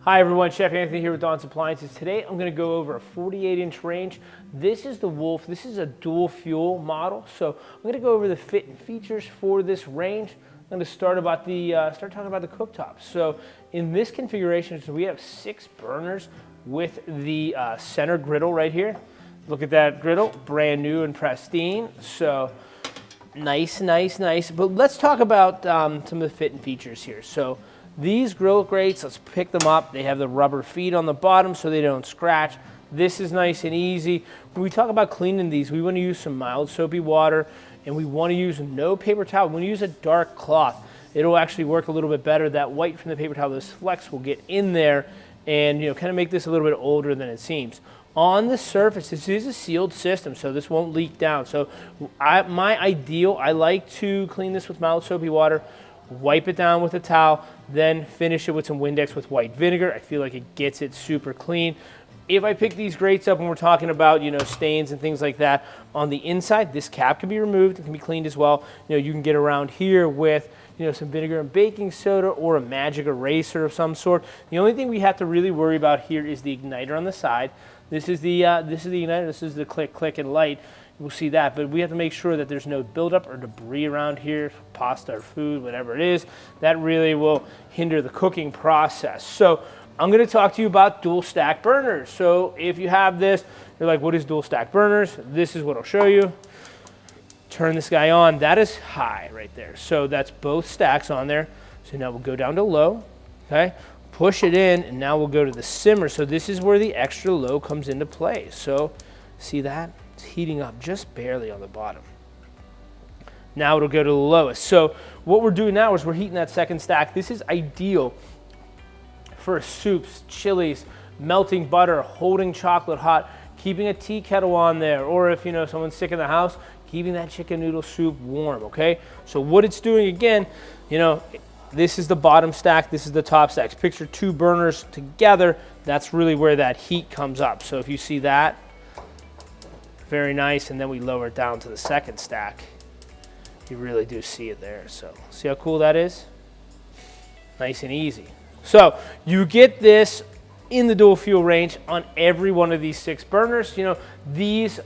Hi everyone, Chef Anthony here with Dawn's Appliances. Today I'm going to go over a 48-inch range. This is the Wolf. This is a dual fuel model. So I'm going to go over the fit and features for this range. I'm going to start talking about the cooktop. So in this configuration, we have 6 burners with the center griddle right here. Look at that griddle, brand new and pristine. So nice. But let's talk about some of the fit and features here. So these grill grates, let's pick them up. They have the rubber feet on the bottom so they don't scratch. This is nice and easy. When we talk about cleaning these, we want to use some mild soapy water, and we want to use no paper towel. When we use a dark cloth, it'll actually work a little bit better. That white from the paper towel, those flecks will get in there and kind of make this a little bit older than it seems. On the surface, this is a sealed system, so this won't leak down. So I like to clean this with mild soapy water, wipe it down with a towel, then finish it with some Windex with white vinegar. I feel like it gets it super clean. If I pick these grates up and we're talking about, stains and things like that, on the inside, this cap can be removed. It can be cleaned as well. You can get around here with, some vinegar and baking soda or a magic eraser of some sort. The only thing we have to really worry about here is the igniter on the side. This is the igniter. This is the click and light. We'll see that, but we have to make sure that there's no buildup or debris around here, pasta or food, whatever it is. That really will hinder the cooking process. So I'm going to talk to you about dual stack burners. So if you have this, you're like, what is dual stack burners? This is what I'll show you. Turn this guy on. That is high right there. So that's both stacks on there. So now we'll go down to low, okay? Push it in, and now we'll go to the simmer. So this is where the extra low comes into play. So see that? It's heating up just barely on the bottom. Now it'll go to the lowest. So what we're doing now is we're heating that second stack. This is ideal for soups, chilies, melting butter, holding chocolate hot, keeping a tea kettle on there, or if someone's sick in the house, keeping that chicken noodle soup warm, okay? So what it's doing again, this is the bottom stack, this is the top stack. Picture 2 burners together, that's really where that heat comes up. So if you see that, very nice, and then we lower it down to the second stack. You really do see it there. So see how cool that is? Nice and easy. So you get this in the dual fuel range on every one of these 6 burners. These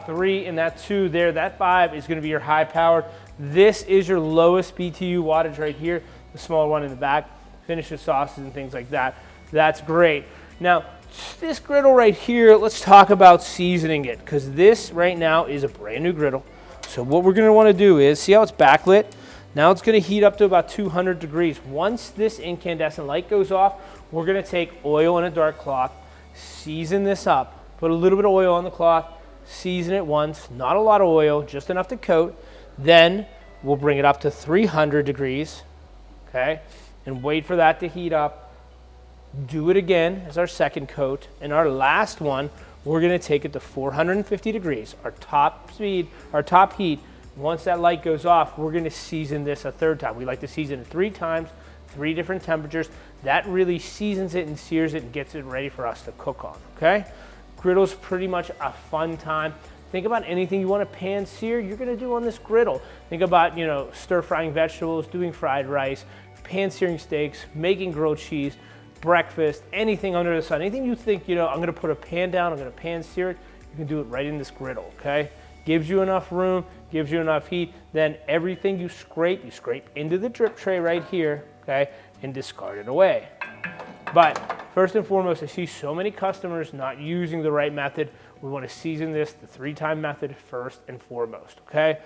3 and that 2 there, that 5 is going to be your high powered. This is your lowest BTU wattage right here, the smaller one in the back. Finish with sauces and things like that. That's great. Now, this griddle right here, let's talk about seasoning it, because this right now is a brand new griddle. So what we're going to want to do is, see how it's backlit? Now it's going to heat up to about 200 degrees. Once this incandescent light goes off, we're going to take oil in a dark cloth, season this up, put a little bit of oil on the cloth, season it once, not a lot of oil, just enough to coat. Then we'll bring it up to 300 degrees, okay, and wait for that to heat up. Do it again as our second coat, and our last one, we're going to take it to 450 degrees, our top speed, our top heat. Once that light goes off, we're going to season this a third time. We like to season it 3 times, 3 different temperatures. That really seasons it and sears it and gets it ready for us to cook on, okay? Griddle's pretty much a fun time. Think about anything you want to pan sear, you're going to do on this griddle. Think about, stir frying vegetables, doing fried rice, pan searing steaks, making grilled cheese, breakfast, anything under the sun, anything you think, I'm going to put a pan down, I'm going to pan sear it, you can do it right in this griddle, okay? Gives you enough room, gives you enough heat, then everything you scrape into the drip tray right here, okay, and discard it away. But first and foremost, I see so many customers not using the right method. We want to season this the 3-time method first and foremost, okay?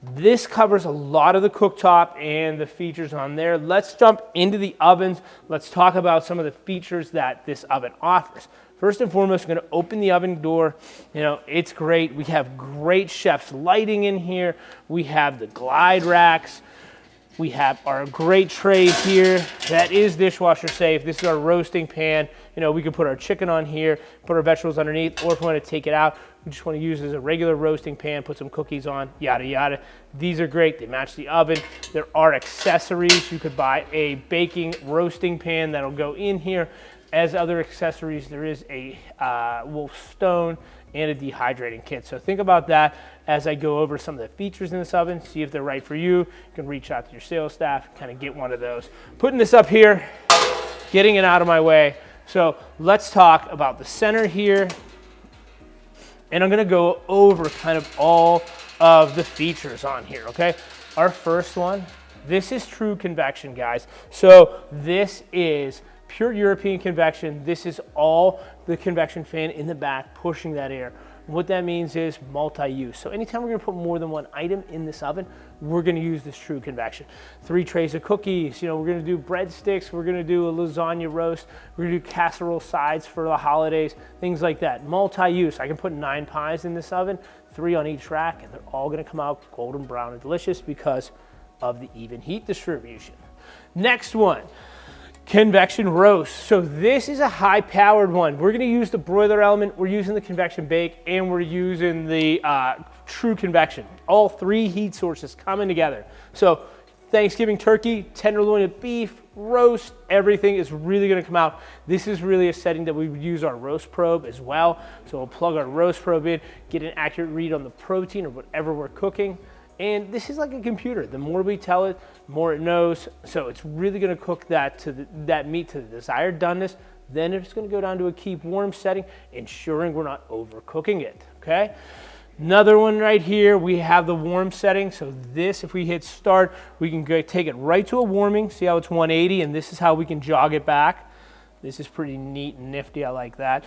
This covers a lot of the cooktop and the features on there. Let's jump into the ovens. Let's talk about some of the features that this oven offers. First and foremost, I'm going to open the oven door. It's great. We have great chef's lighting in here. We have the glide racks. We have our great trays here. That is dishwasher safe. This is our roasting pan. We can put our chicken on here, put our vegetables underneath, or if we want to take it out, we just want to use it as a regular roasting pan, put some cookies on, yada, yada. These are great. They match the oven. There are accessories. You could buy a baking roasting pan that'll go in here. As other accessories, there is a Wolf Stone and a dehydrating kit. So think about that as I go over some of the features in this oven, see if they're right for you. You can reach out to your sales staff, kind of get one of those. Putting this up here, getting it out of my way. So let's talk about the center here. And I'm gonna go over kind of all of the features on here, okay? Our first one, this is true convection, guys. So this is pure European convection. This is all the convection fan in the back pushing that air. What that means is multi-use. So anytime we're gonna put more than one item in this oven, we're gonna use this true convection. 3 trays of cookies, you know, we're gonna do breadsticks, we're gonna do a lasagna roast, we're gonna do casserole sides for the holidays, things like that. Multi-use, I can put 9 pies in this oven, 3 on each rack, and they're all gonna come out golden brown and delicious because of the even heat distribution. Next one. Convection roast. So this is a high powered one. We're gonna use the broiler element, we're using the convection bake, and we're using the true convection. All 3 heat sources coming together. So Thanksgiving turkey, tenderloin of beef, roast, everything is really gonna come out. This is really a setting that we would use our roast probe as well. So we'll plug our roast probe in, get an accurate read on the protein or whatever we're cooking. And this is like a computer. The more we tell it, the more it knows. So it's really gonna cook that meat to the desired doneness. Then it's gonna go down to a keep warm setting, ensuring we're not overcooking it, okay? Another one right here, we have the warm setting. So this, if we hit start, we can go take it right to a warming. See how it's 180, and this is how we can jog it back. This is pretty neat and nifty, I like that.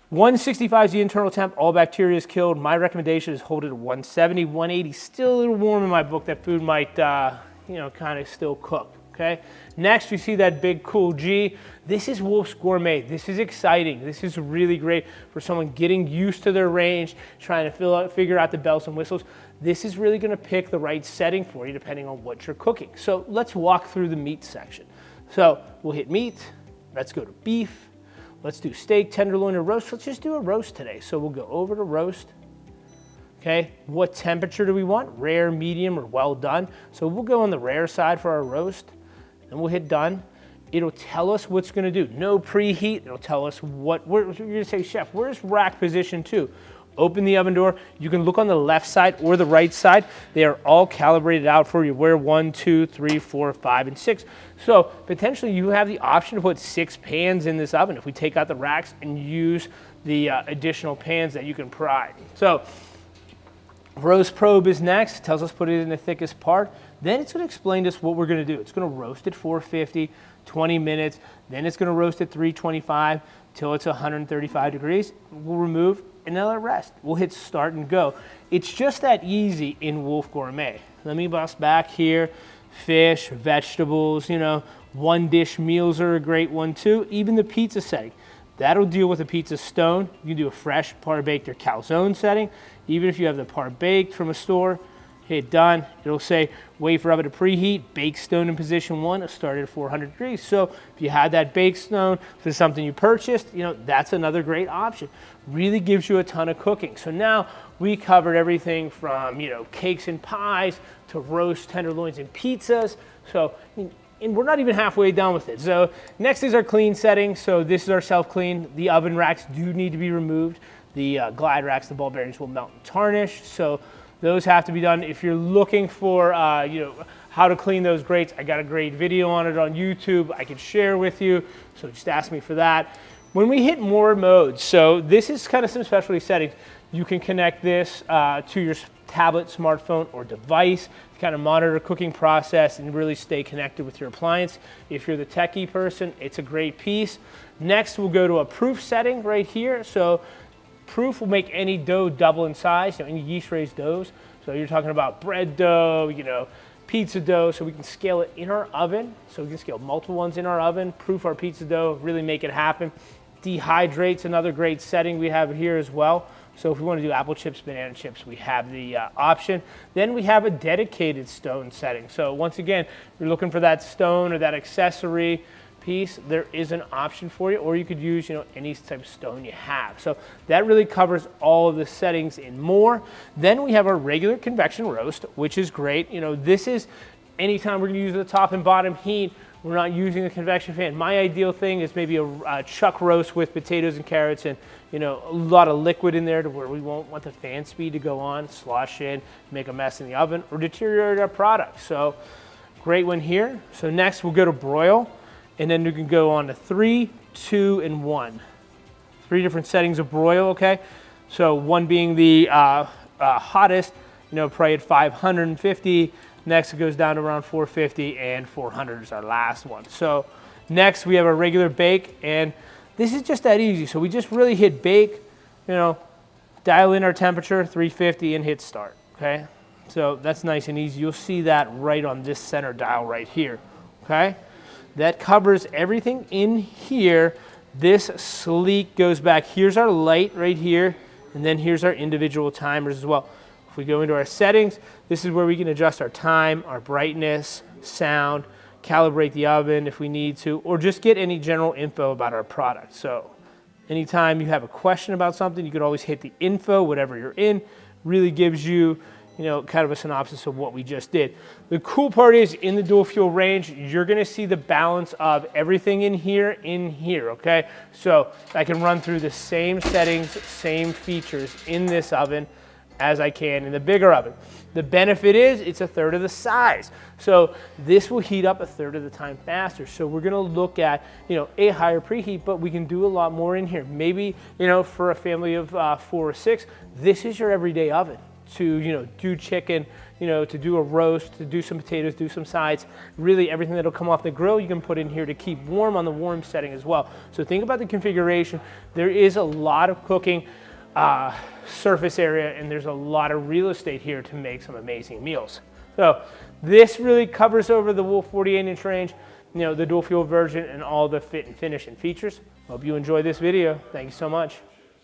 165 is the internal temp, all bacteria is killed. My recommendation is hold it at 170, 180, still a little warm in my book. That food might, you know, kind of still cook, okay? Next, you see that big cool G. This is Wolf's Gourmet. This is exciting. This is really great for someone getting used to their range, trying to figure out the bells and whistles. This is really gonna pick the right setting for you depending on what you're cooking. So let's walk through the meat section. So we'll hit meat, let's go to beef. Let's do steak, tenderloin, or roast. Let's just do a roast today. So we'll go over to roast. Okay, what temperature do we want? Rare, medium, or well done. So we'll go on the rare side for our roast, and we'll hit done. It'll tell us what's gonna do. No preheat, it'll tell us you're gonna say, chef, where's rack position 2? Open the oven door. You can look on the left side or the right side. They are all calibrated out for you. Where 1, 2, 3, 4, 5, and 6. So potentially you have the option to put 6 pans in this oven if we take out the racks and use the additional pans that you can provide. So roast probe is next. It tells us put it in the thickest part. Then it's going to explain to us what we're going to do. It's going to roast at 450, 20 minutes. Then it's going to roast at 325 till it's 135 degrees. We'll remove and then let it rest. We'll hit start and go. It's just that easy in Wolf Gourmet. Let me bust back here. Fish, vegetables, you know, 1-dish meals are a great one too. Even the pizza setting. That'll deal with a pizza stone. You can do a fresh par baked or calzone setting. Even if you have the par baked from a store, hit done. It'll say wait for oven to preheat, bake stone in position 1, it'll start at 400 degrees. So if you had that bake stone, if it's something you purchased, you know, that's another great option. Really gives you a ton of cooking. So now we covered everything from, you know, cakes and pies to roast tenderloins and pizzas. So, and we're not even halfway done with it. So next is our clean setting. So this is our self-clean. The oven racks do need to be removed. The glide racks, the ball bearings will melt and tarnish. So those have to be done. If you're looking for, you know, how to clean those grates, I got a great video on it on YouTube I can share with you. So just ask me for that. When we hit more modes, so this is kind of some specialty settings. You can connect this to your tablet, smartphone, or device to kind of monitor cooking process and really stay connected with your appliance. If you're the techie person, it's a great piece. Next, we'll go to a proof setting right here. So proof will make any dough double in size, you know, any yeast raised doughs. So you're talking about bread dough, you know, pizza dough, so we can scale it in our oven. So we can scale multiple ones in our oven, proof our pizza dough, really make it happen. Dehydrate's another great setting we have here as well. So if we want to do apple chips, banana chips, we have the option. Then we have a dedicated stone setting. So once again, if you're looking for that stone or that accessory piece, there is an option for you, or you could use, you know, any type of stone you have. So that really covers all of the settings and more. Then we have our regular convection roast, which is great. You know, this is anytime we're going to use the top and bottom heat. We're not using a convection fan. My ideal thing is maybe a chuck roast with potatoes and carrots and, you know, a lot of liquid in there to where we won't want the fan speed to go on, slosh in, make a mess in the oven, or deteriorate our product. So great one here. So next we'll go to broil. and then you can go on to 3, 2, and 1. 3 different settings of broil, okay? So 1 being the hottest, probably at 550. Next it goes down to around 450, and 400 is our last one. So next we have our regular bake, and this is just that easy. So we just really hit bake, dial in our temperature, 350, and hit start, okay? So that's nice and easy. You'll see that right on this center dial right here, okay? That covers everything in here. This sleek goes back. Here's our light right here, and then here's our individual timers as well. If we go into our settings, this is where we can adjust our time, our brightness, sound, calibrate the oven if we need to, or just get any general info about our product. So anytime you have a question about something, you could always hit the info, whatever you're in. Really gives you, kind of a synopsis of what we just did. The cool part is in the dual fuel range, you're gonna see the balance of everything in here, okay? So I can run through the same settings, same features in this oven as I can in the bigger oven. The benefit is it's 1/3 of the size. So this will heat up 1/3 of the time faster. So we're gonna look at, a higher preheat, but we can do a lot more in here. Maybe, for a family of 4 or 6, this is your everyday oven to, do chicken, to do a roast, to do some potatoes, do some sides. Really everything that'll come off the grill you can put in here to keep warm on the warm setting as well. So think about the configuration. There is a lot of cooking surface area, and there's a lot of real estate here to make some amazing meals. So this really covers over the Wolf 48-inch range, the dual fuel version, and all the fit and finish and features. Hope you enjoyed this video. Thank you so much.